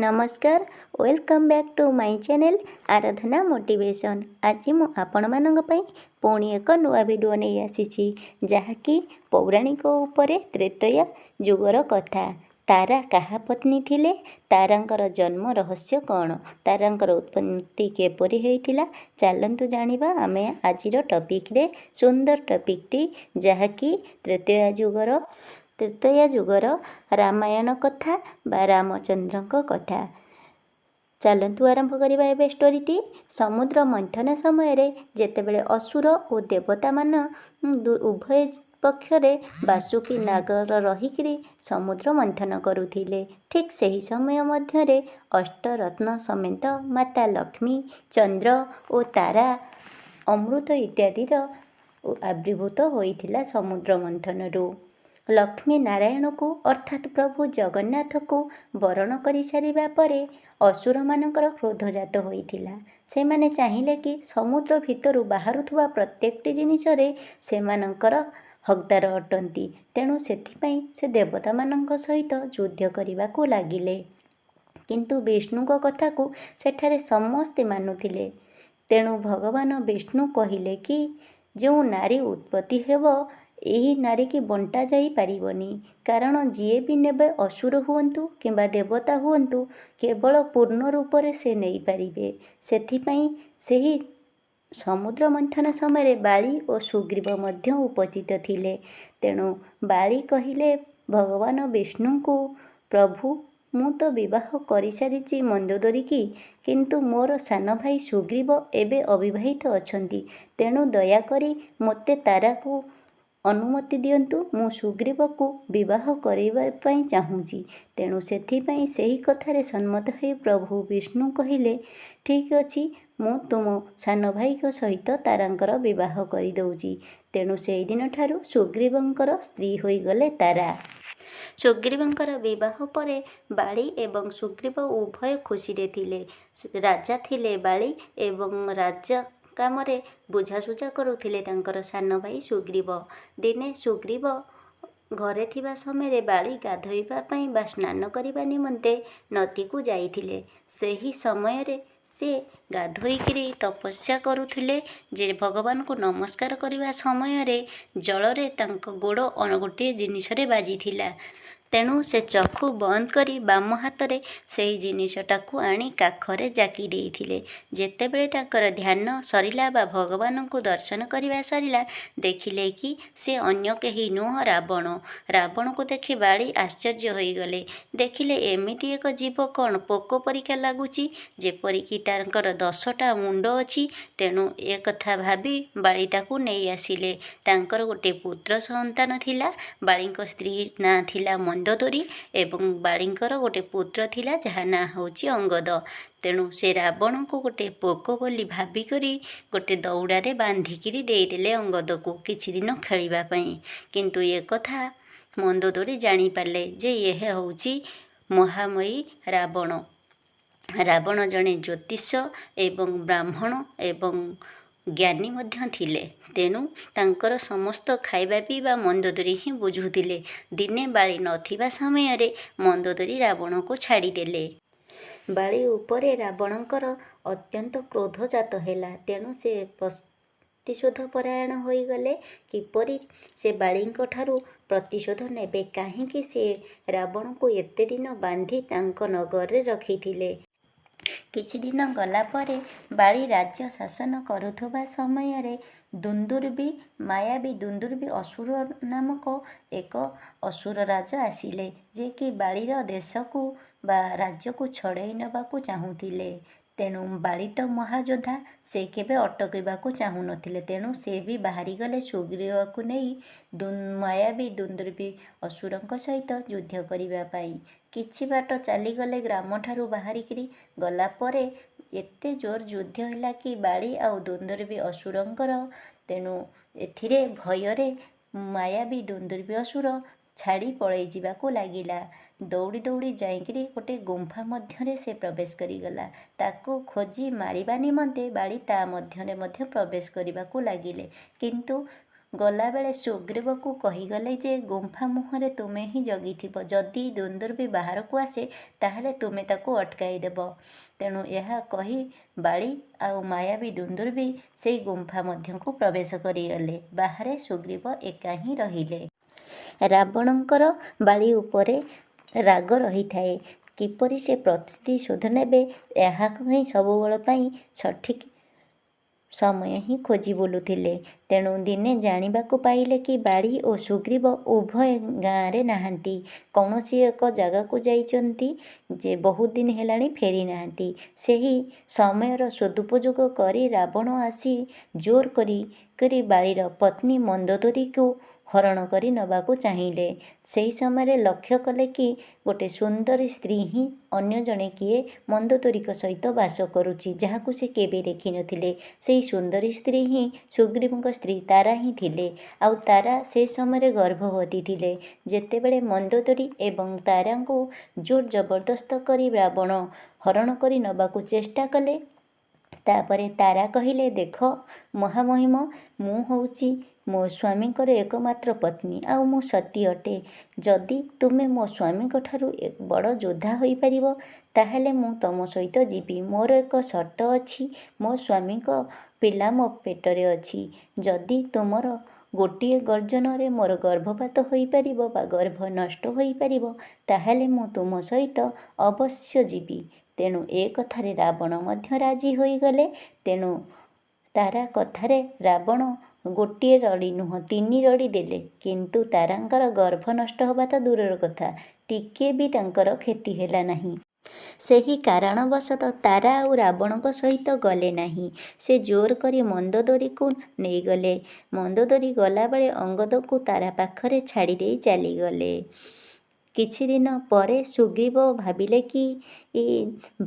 नमस्कार welcome back to my channel Aradhana motivation. आज मु आपण पुणी एक नुआ वीडियो नहीं आसी जहाँकि पौराणिक उपरे त्रेतया जुगर कथा। तारा कहा पत्नी थिले, तारांकर जन्म रहस्य कौन, तारांकर उत्पत्ति केपरि होइथिला, चलतु जानिबा आमे आजिर टॉपिक रे सुंदर टॉपिकटी जहाँकि त्रेतया जुगर रामायण कथा बा रामचंद्र कथा। चलतु आरंभ करवा एबे स्टोरीटी। समुद्र मंथन समय जेतेबेले असुर और देवता मान उभय पक्षरे बासुकी नागर रहीकि समुद्र मंथन करुथिले। ठीक सही समय मध्यरे अष्टरत्न समेत माता लक्ष्मी, चंद्र और तारा, अमृत इत्यादिर आविर्भूत होइथिला समुद्र मंथनरू। लक्ष्मी नारायण को अर्थात प्रभु जगन्नाथ को वरण कर सारिबा परे असुर मानकर क्रोधजात होइथिला। सेमाने चाहिले कि समुद्र भितरु बाहरुथुवा प्रत्येकटी जिनिसरे सेमानकर हकदार अटंती। तेणु सेथिपाई से देवता मानक सहित युद्ध करने लागिले। किंतु विष्णुक कथा को सेठारे समस्ते मानुथिले। तेणु भगवान विष्णु कहिले कि जो नारी उत्पत्ति हेब यही नारी की बंटा जाई पारिबनी, कारण जीए भी नेबे असुर हुअंतु किंबा देवता हुअंतु केवल पूर्ण रूप से नहीं पारिबे। सेथिपाई सेही समुद्र मंथन समय बाली और सुग्रीव मध्य उपस्थित थिले। तेणु बाली कहिले भगवान विष्णु को, प्रभु मु तो विवाह कर सारी मंदोदरी की, किंतु मोर सान भाई सुग्रीव एबे अविवाहित अछंती। तेणु दयाकरी मोते तारा को अनुमति दियंतु, मु सुग्रीव को विवाह करने चाहूँगी। तेणु सेथिपाई सही कथारे सम्मत हो प्रभु विष्णु कहिले ठीक अछि, मु तुम सान भाई सहित तारांकर विवाह कर दउची। तेणु से दिन ठारू सुग्रीवंकर स्त्री होइगले तारा। सुग्रीवंकर विवाह परे बाली एवं सुग्रीव उभय खुशी रे थिले। राजा थिले बाली एवं राजा कामरे बुझासुझा करुथिले तांकर सान भाई सुग्रीव। दिने सुग्रीव घरे थिबा समय बाली गाधोइबा पई बा स्नान करिबा निमंते नदी को जाइथिले। सेही समय रे से गाधोइकिरी तपस्या करुथिले जे भगवान को नमस्कार करिबा समय रे जल रे तांको गोड़ गोटे जिनिसरे बाजिथिला। तेणु से चक्षु बंद करी बाम हाथ रे सेही जिनिसटाकू आनी काखरे जाकी देइथिले। जेतेबेले तांकर ध्यान सरिला बा भगवान को दर्शन करिबा सरिला, देखिले कि से अन्य केही नुह रावण। रावण को देखि बाली आश्चर्य होइगले। देखिले एमिति एक जीव कौन पोक परिका लागुची, जेपरिकी तांकर 10टा मुंड अछि। तेणु ए कथा भाबी बाली ताकू नहीं आसिले। तांकर गोटे पुत्र संतान थिला। बालीको स्त्री ना थिला मंदोदरी एवं बालींकर गोटे पुत्र थिला जहा ना होची अंगद। तेणु से रावण को गोटे पोक बोली भाबिकरी गोटे दौड़ारे बांधिकिरी देदेले अंगद को किछि दिन खेलिबा पई। किंतु ये कथा मंदोदरी जानी पारले जे यह होची महामयी रावण। रावण जणे ज्योतिष एवं ब्राह्मण एवं ज्ञानी मध्य थिले। तेणु तांकर समस्त खाइबा पीवा मंदोदरी ही बुझुथिले। दिने बाली नथिबा समय रे मंदोदरी रावण को छाड़ीदेले। बाली उपरे रावणकर अत्यंत क्रोध जात हेला। तेणु से प्रतिशोध परायण होइगले। किपरि से बालींक ठारू प्रतिशोध नेबे, काहींकि से रावण को एते दिन बांधी तांक नगर रे रखिथिले। किछि दिन गला परे बाली राज्य शासन करुथुबा समय रे दुंदुर्बी मायाबी दुंदुर्बी असुर नामक एक असुर राजा आसिले, जे कि बालीर देश को बा राज्य को छड़ाई नबाकू चाहूथिले। तेणु बाली तो महायोद्धा, से केबे अटकैबाकू चाहू नथिले। तेणु से भी बाहरी गले सुग्रीव को नहीं मायाबी दुंदुर्बी असुरंक सहित युद्ध करिबा पाई। किछि बाट चलीगले ग्राम ठारू बाहरिकिरी गला परे एते जोर युद्ध होला कि बाली आउ दुंदुर्बी असुरंकर। तेणु एथिरे भୟରେ मायाबी दुंदुर्बी असुर छाड़ी पळै जिबाकू लागिला। दौड़ी दौड़ी जाइकिरी गोटे गुंफा मध्यरे से प्रवेश करिगला। ताको खोजी मारिबा निमंते बाली ता मध्यरे मध्य प्रवेश करिबाकू लागिले। किंतु ଗଲାବେଳେ ସୁଗ୍ରୀବକୁ କହିଗଲେ ଯେ ଗୁମ୍ଫା ମୁହଁରେ ତୁମେ ହିଁ ଜଗିଥିବ, ଯଦି ଦୁନ୍ଦୁର୍ବି ବାହାରକୁ ଆସେ ତାହେଲେ ତୁମେ ତାକୁ ଅଟକାଇ ଦେବ। ତେଣୁ ଏହା କହି ବାଳୀ ଆଉ ମାୟାବୀ ଦୁନ୍ଦୁର୍ବି ସେଇ ଗୁମ୍ଫା ମଧ୍ୟକୁ ପ୍ରବେଶ କରିଗଲେ। ବାହାରେ ସୁଗ୍ରୀବ ଏକା ହିଁ ରହିଲେ। ରାବଣଙ୍କର ବାଳୀ ଉପରେ ରାଗ ରହିଥାଏ। କିପରି ସେ ପ୍ରତିଶୋଧ ନେବେ ଏହାକୁ ହିଁ ସବୁବେଳ ପାଇଁ ସଠିକ୍ ସମୟ ହିଁ ଖୋଜି ବୁଲୁଥିଲେ। ତେଣୁ ଦିନେ ଜାଣିବାକୁ ପାଇଲେ କି ବାଳୀ ଓ ସୁଗ୍ରୀବ ଉଭୟ ଗାଁରେ ନାହାନ୍ତି, କୌଣସି ଏକ ଜାଗାକୁ ଯାଇଛନ୍ତି ଯେ ବହୁତ ଦିନ ହେଲାଣି ଫେରି ନାହାନ୍ତି। ସେହି ସମୟର ସଦୁପଯୋଗ କରି ରାବଣ ଆସି ଜୋର କରି ବାଳୀର ପତ୍ନୀ ମନ୍ଦୋଦରୀକୁ ହରଣ କରି ନେବାକୁ ଚାହିଁଲେ। ସେହି ସମୟରେ ଲକ୍ଷ୍ୟ କଲେ କି ଗୋଟେ ସୁନ୍ଦରୀ ସ୍ତ୍ରୀ ହିଁ ଅନ୍ୟ ଜଣେ କିଏ ମନ୍ଦୋଦରୀଙ୍କ ସହିତ ବାସ କରୁଛି, ଯାହାକୁ ସେ କେବେ ଦେଖିନଥିଲେ। ସେହି ସୁନ୍ଦରୀ ସ୍ତ୍ରୀ ହିଁ ସୁଗ୍ରୀବଙ୍କ ସ୍ତ୍ରୀ ତାରା ହିଁ ଥିଲେ। ଆଉ ତାରା ସେ ସମୟରେ ଗର୍ଭବତୀ ଥିଲେ। ଯେତେବେଳେ ମନ୍ଦୋଦରୀ ଏବଂ ତାରାଙ୍କୁ ଜୋର ଜବରଦସ୍ତ କରି ରାବଣ ହରଣ କରି ନେବାକୁ ଚେଷ୍ଟା କଲେ, ତାପରେ ତାରା କହିଲେ, ଦେଖ ମହାମହିମ, ମୁଁ ହେଉଛି ମୋ ସ୍ୱାମୀଙ୍କର ଏକମାତ୍ର ପତ୍ନୀ ଆଉ ମୁଁ ସତୀ ଅଟେ। ଯଦି ତୁମେ ମୋ ସ୍ୱାମୀଙ୍କ ଠାରୁ ବଡ଼ ଯୋଦ୍ଧା ହୋଇପାରିବ ତାହେଲେ ମୁଁ ତମ ସହିତ ଯିବି। ମୋର ଏକ ସର୍ତ୍ତ ଅଛି, ମୋ ସ୍ୱାମୀଙ୍କ ପିଲା ମୋ ପେଟରେ ଅଛି। ଯଦି ତୁମର ଗୋଟିଏ ଗର୍ଜନରେ ମୋର ଗର୍ଭପାତ ହୋଇପାରିବ ବା ଗର୍ଭ ନଷ୍ଟ ହୋଇପାରିବ ତାହେଲେ ମୁଁ ତୁମ ସହିତ ଅବଶ୍ୟ ଯିବି। ତେଣୁ ଏ କଥାରେ ରାବଣ ମଧ୍ୟ ରାଜି ହୋଇଗଲେ। ତେଣୁ ତାରା କଥାରେ ରାବଣ ଗୋଟିଏ ରଡ଼ି ନୁହଁ 3 ରଡ଼ି ଦେଲେ, କିନ୍ତୁ ତାରାଙ୍କର ଗର୍ଭ ନଷ୍ଟ ହେବା ତ ଦୂରର କଥା, ଟିକିଏ ବି ତାଙ୍କର କ୍ଷତି ହେଲା ନାହିଁ। ସେହି କାରଣବଶତଃ ତାରା ଆଉ ରାବଣଙ୍କ ସହିତ ଗଲେ ନାହିଁ। ସେ ଜୋର କରି ମନ୍ଦୋଦରୀକୁ ନେଇଗଲେ। ମନ୍ଦୋଦରୀ ଗଲାବେଳେ ଅଙ୍ଗଦକୁ ତାରା ପାଖରେ ଛାଡ଼ିଦେଇ ଚାଲିଗଲେ। କିଛି ଦିନ ପରେ ସୁଗ୍ରୀବ ଭାବିଲେ କି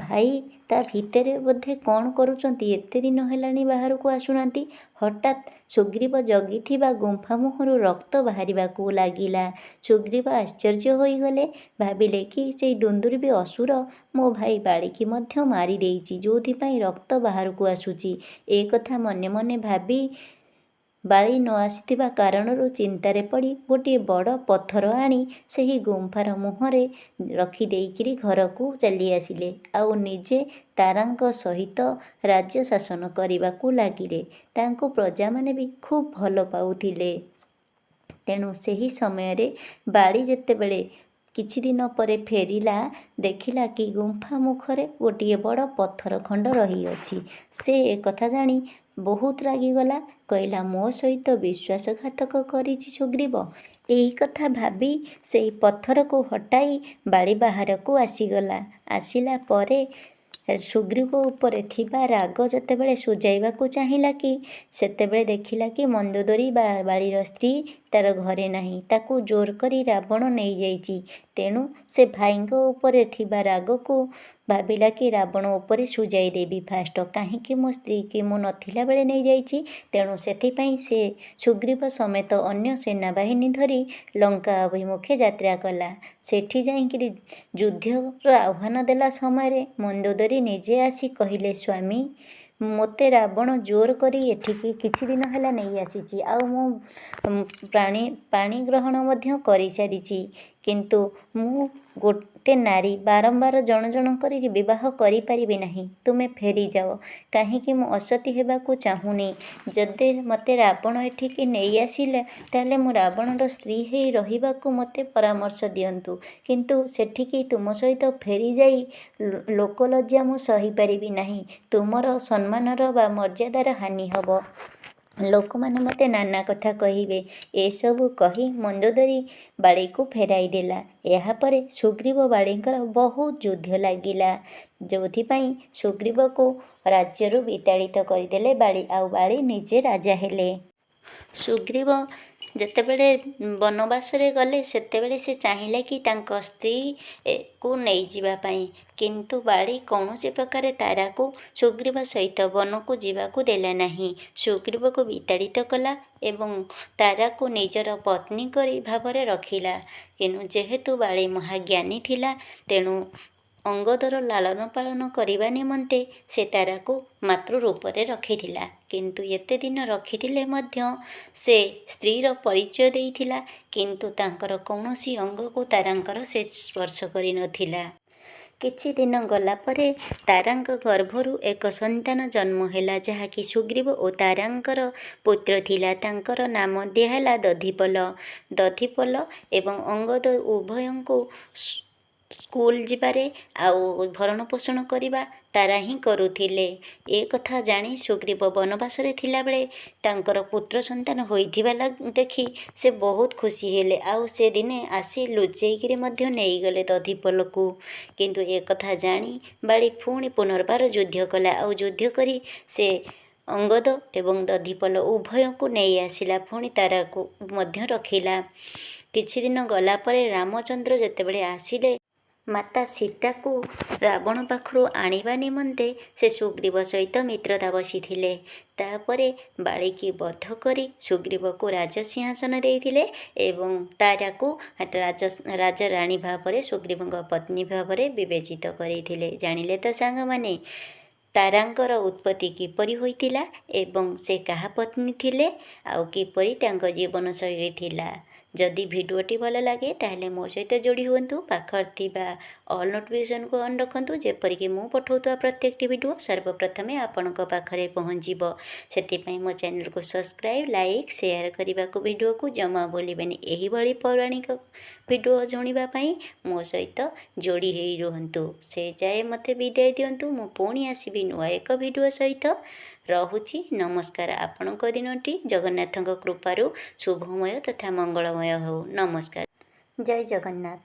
ଭାଇ ତା ଭିତରେ ବୋଧେ କ'ଣ କରୁଛନ୍ତି, ଏତେ ଦିନ ହେଲାଣି ବାହାରକୁ ଆସୁନାହାନ୍ତି। ହଠାତ୍ ସୁଗ୍ରୀବ ଜଗିଥିବା ଗୁମ୍ଫା ମୁହଁରୁ ରକ୍ତ ବାହାରିବାକୁ ଲାଗିଲା। ସୁଗ୍ରୀବ ଆଶ୍ଚର୍ଯ୍ୟ ହୋଇଗଲେ। ଭାବିଲେ କି ସେଇ ଦୁନ୍ଦୁର୍ବି ଅସୁର ମୋ ଭାଇ ବାଳୀକି ମଧ୍ୟ ମାରିଦେଇଛି, ଯେଉଁଥିପାଇଁ ରକ୍ତ ବାହାରକୁ ଆସୁଛି। ଏ କଥା ମନେ ମନେ ଭାବି ବାଳୀ ନ ଆସିଥିବା କାରଣରୁ ଚିନ୍ତାରେ ପଡ଼ି ଗୋଟିଏ ବଡ଼ ପଥର ଆଣି ସେହି ଗୁମ୍ଫାର ମୁହଁରେ ରଖିଦେଇକିରି ଘରକୁ ଚାଲି ଆସିଲେ। ଆଉ ନିଜେ ତାରାଙ୍କ ସହିତ ରାଜ୍ୟ ଶାସନ କରିବାକୁ ଲାଗିଲେ। ତାଙ୍କୁ ପ୍ରଜାମାନେ ବି ଖୁବ୍ ଭଲ ପାଉଥିଲେ। ତେଣୁ ସେହି ସମୟରେ ବାଳୀ ଯେତେବେଳେ କିଛି ଦିନ ପରେ ଫେରିଲା, ଦେଖିଲା କି ଗୁମ୍ଫା ମୁଖରେ ଗୋଟିଏ ବଡ଼ ପଥର ଖଣ୍ଡ ରହିଅଛି। ସେ ଏକଥା ଜାଣି ବହୁତ ରାଗିଗଲା। କହିଲା, ମୋ ସହିତ ବିଶ୍ୱାସଘାତକ କରିଛି ସୁଗ୍ରୀବ। ଏହି କଥା ଭାବି ସେଇ ପଥରକୁ ହଟାଇ ବାଳୀ ବାହାରକୁ ଆସିଗଲା। ଆସିଲା ପରେ ସୁଗ୍ରୀବ ଉପରେ ଥିବା ରାଗ ଯେତେବେଳେ ସୁଝାଇବାକୁ ଚାହିଁଲା କି, ସେତେବେଳେ ଦେଖିଲା କି ମନ୍ଦୋଦରୀ ବା ବାଳୀର ସ୍ତ୍ରୀ ତାର ଘରେ ନାହିଁ। ତାକୁ ଜୋର କରି ରାବଣ ନେଇଯାଇଛି। ତେଣୁ ସେ ଭାଇଙ୍କ ଉପରେ ଥିବା ରାଗକୁ ଭାବିଲା କି ରାବଣ ଉପରେ ସୁଝାଇ ଦେବି ଫାଷ୍ଟ, କାହିଁକି ମୋ ସ୍ତ୍ରୀକି ମୁଁ ନଥିଲା ବେଳେ ନେଇଯାଇଛି। ତେଣୁ ସେଥିପାଇଁ ସେ ସୁଗ୍ରୀବ ସମେତ ଅନ୍ୟ ସେନାବାହିନୀ ଧରି ଲଙ୍କା ଅଭିମୁଖେ ଯାତ୍ରା କଲା। ସେଠି ଯାଇକିରି ଯୁଦ୍ଧର ଆହ୍ୱାନ ଦେଲା ସମୟରେ ମନ୍ଦୋଦରୀ ନିଜେ ଆସି କହିଲେ, ସ୍ୱାମୀ, ମୋତେ ରାବଣ ଜୋର କରି ଏଠିକି କିଛି ଦିନ ହେଲା ନେଇ ଆସିଛି, ଆଉ ମୁଁ ପାଣି ଗ୍ରହଣ ମଧ୍ୟ କରିସାରିଛି। କିନ୍ତୁ ମୁଁ ଗୋଟେ ନାରୀ ବାରମ୍ବାର ଜଣ ଜଣ କରିକି ବିବାହ କରିପାରିବି ନାହିଁ। ତୁମେ ଫେରିଯାଅ, କାହିଁକି ମୁଁ ଅସତୀ ହେବାକୁ ଚାହୁଁନି। ଯଦି ମୋତେ ରାବଣ ଏଠିକି ନେଇ ଆସିଲେ ତାହେଲେ ମୁଁ ରାବଣର ସ୍ତ୍ରୀ ହେଇ ରହିବାକୁ ମୋତେ ପରାମର୍ଶ ଦିଅନ୍ତୁ। କିନ୍ତୁ ସେଠିକି ତୁମ ସହିତ ଫେରିଯାଇ ଲୋକଲଜ୍ଜା ମୁଁ ସହିପାରିବି ନାହିଁ। ତୁମର ସମ୍ମାନର ବା ମର୍ଯ୍ୟାଦାର ହାନି ହେବ। ଲୋକମାନେ ମୋତେ ନାନା କଥା କହିବେ। ଏସବୁ କହି ମନ୍ଦୋଦରୀ ବାଳୀକୁ ଫେରାଇ ଦେଲା। ଏହାପରେ ସୁଗ୍ରୀବ ବାଳୀଙ୍କର ବହୁତ ଯୁଦ୍ଧ ଲାଗିଲା, ଯେଉଁଥିପାଇଁ ସୁଗ୍ରୀବକୁ ରାଜ୍ୟରୁ ବିତାଡ଼ିତ କରିଦେଲେ ବାଳୀ, ଆଉ ବାଳୀ ନିଜେ ରାଜା ହେଲେ। ସୁଗ୍ରୀବ ଯେତେବେଳେ ବନବାସରେ ଗଲେ ସେତେବେଳେ ସେ ଚାହିଁଲେ କି ତାଙ୍କ ସ୍ତ୍ରୀକୁ ନେଇଯିବା ପାଇଁ, କିନ୍ତୁ ବାଳୀ କୌଣସି ପ୍ରକାରେ ତାରାକୁ ସୁଗ୍ରୀବ ସହିତ ବନକୁ ଯିବାକୁ ଦେଲା ନାହିଁ। ସୁଗ୍ରୀବକୁ ବିତାଡ଼ିତ କଲା ଏବଂ ତାରାକୁ ନିଜର ପତ୍ନୀ କରି ଭାବରେ ରଖିଲା। କିନ୍ତୁ ଯେହେତୁ ବାଳୀ ମହାଜ୍ଞାନୀ ଥିଲା, ତେଣୁ ଅଙ୍ଗଦର ଲାଳନ ପାଳନ କରିବା ନିମନ୍ତେ ସେ ତାରାକୁ ମାତୃ ରୂପରେ ରଖିଥିଲା। କିନ୍ତୁ ଏତେ ଦିନ ରଖିଥିଲେ ମଧ୍ୟ ସେ ସ୍ତ୍ରୀର ପରିଚୟ ଦେଇଥିଲା, କିନ୍ତୁ ତାଙ୍କର କୌଣସି ଅଙ୍ଗକୁ ତାରାଙ୍କର ସେ ସ୍ପର୍ଶ କରିନଥିଲା। କିଛି ଦିନ ଗଲା ପରେ ତାରାଙ୍କ ଗର୍ଭରୁ ଏକ ସନ୍ତାନ ଜନ୍ମ ହେଲା, ଯାହାକି ସୁଗ୍ରୀବ ଓ ତାରାଙ୍କର ପୁତ୍ର ଥିଲା। ତାଙ୍କର ନାମ ଦିଆହେଲା ଦଧିପଲ। ଦଧିପଲ ଏବଂ ଅଙ୍ଗଦ ଉଭୟଙ୍କୁ ସ୍କୁଲ ଯିବାରେ ଆଉ ଭରଣ ପୋଷଣ କରିବା ତାରା ହିଁ କରୁଥିଲେ। ଏ କଥା ଜାଣି ସୁଗ୍ରୀବ ବନବାସରେ ଥିଲାବେଳେ ତାଙ୍କର ପୁତ୍ର ସନ୍ତାନ ହୋଇଥିବା ଦେଖି ସେ ବହୁତ ଖୁସି ହେଲେ, ଆଉ ସେ ଦିନେ ଆସି ଲୁଚେଇକିରି ମଧ୍ୟ ନେଇଗଲେ ଦଧିପଲକୁ। କିନ୍ତୁ ଏ କଥା ଜାଣି ବାଳି ପୁଣି ପୁନର୍ବାର ଯୁଦ୍ଧ କଲା, ଆଉ ଯୁଦ୍ଧ କରି ସେ ଅଙ୍ଗଦ ଏବଂ ଦଧିପଲ ଉଭୟଙ୍କୁ ନେଇ ଆସିଲା, ପୁଣି ତାରାକୁ ମଧ୍ୟ ରଖିଲା। କିଛି ଦିନ ଗଲା ପରେ ରାମଚନ୍ଦ୍ର ଯେତେବେଳେ ଆସିଲେ, ମାତା ସୀତାକୁ ରାବଣ ପାଖରୁ ଆଣିବା ନିମନ୍ତେ ସେ ସୁଗ୍ରୀବ ସହିତ ମିତ୍ରତା ବସିଥିଲେ। ତାପରେ ବାଳିକି ବଧ କରି ସୁଗ୍ରୀବକୁ ରାଜସିଂହାସନ ଦେଇଥିଲେ ଏବଂ ତାରାକୁ ରାଜରାଣୀ ଭାବରେ ସୁଗ୍ରୀବଙ୍କ ପତ୍ନୀ ଭାବରେ ବିବେଚିତ କରିଥିଲେ। ଜାଣିଲେ ତ ସାଙ୍ଗମାନେ ତାରାଙ୍କର ଉତ୍ପତ୍ତି କିପରି ହୋଇଥିଲା ଏବଂ ସେ କାହା ପତ୍ନୀ ଥିଲେ ଆଉ କିପରି ତାଙ୍କ ଜୀବନଶୈଳୀ ଥିଲା। ଯଦି ଭିଡ଼ିଓଟି ଭଲ ଲାଗେ ତାହେଲେ ମୋ ସହିତ ଯୋଡ଼ି ହୁଅନ୍ତୁ। ପାଖରେ ଥିବା ଅଲ୍ ନୋଟିଫିକେସନ୍କୁ ଅନ୍ ରଖନ୍ତୁ, ଯେପରିକି ମୁଁ ପଠାଉଥିବା ପ୍ରତ୍ୟେକଟି ଭିଡ଼ିଓ ସର୍ବପ୍ରଥମେ ଆପଣଙ୍କ ପାଖରେ ପହଞ୍ଚିବ। ସେଥିପାଇଁ ମୋ ଚ୍ୟାନେଲକୁ ସବସ୍କ୍ରାଇବ୍, ଲାଇକ୍, ସେୟାର କରିବାକୁ ଭିଡ଼ିଓକୁ ଜମା ଭୁଲିବେନି। ଏହିଭଳି ପୌରାଣିକ ଭିଡ଼ିଓ ଶୁଣିବା ପାଇଁ ମୋ ସହିତ ଯୋଡ଼ି ହେଇ ରୁହନ୍ତୁ। ସେ ଯାଏ ମୋତେ ବିଦାୟ ଦିଅନ୍ତୁ। ମୁଁ ପୁଣି ଆସିବି ନୂଆ ଏକ ଭିଡ଼ିଓ ସହିତ। ରହୁଛି, ନମସ୍କାର। ଆପଣଙ୍କ ଦିନଟି ଜଗନ୍ନାଥଙ୍କ କୃପାରୁ ଶୁଭମୟ ତଥା ମଙ୍ଗଳମୟ ହେଉ। ନମସ୍କାର। ଜୟ ଜଗନ୍ନାଥ।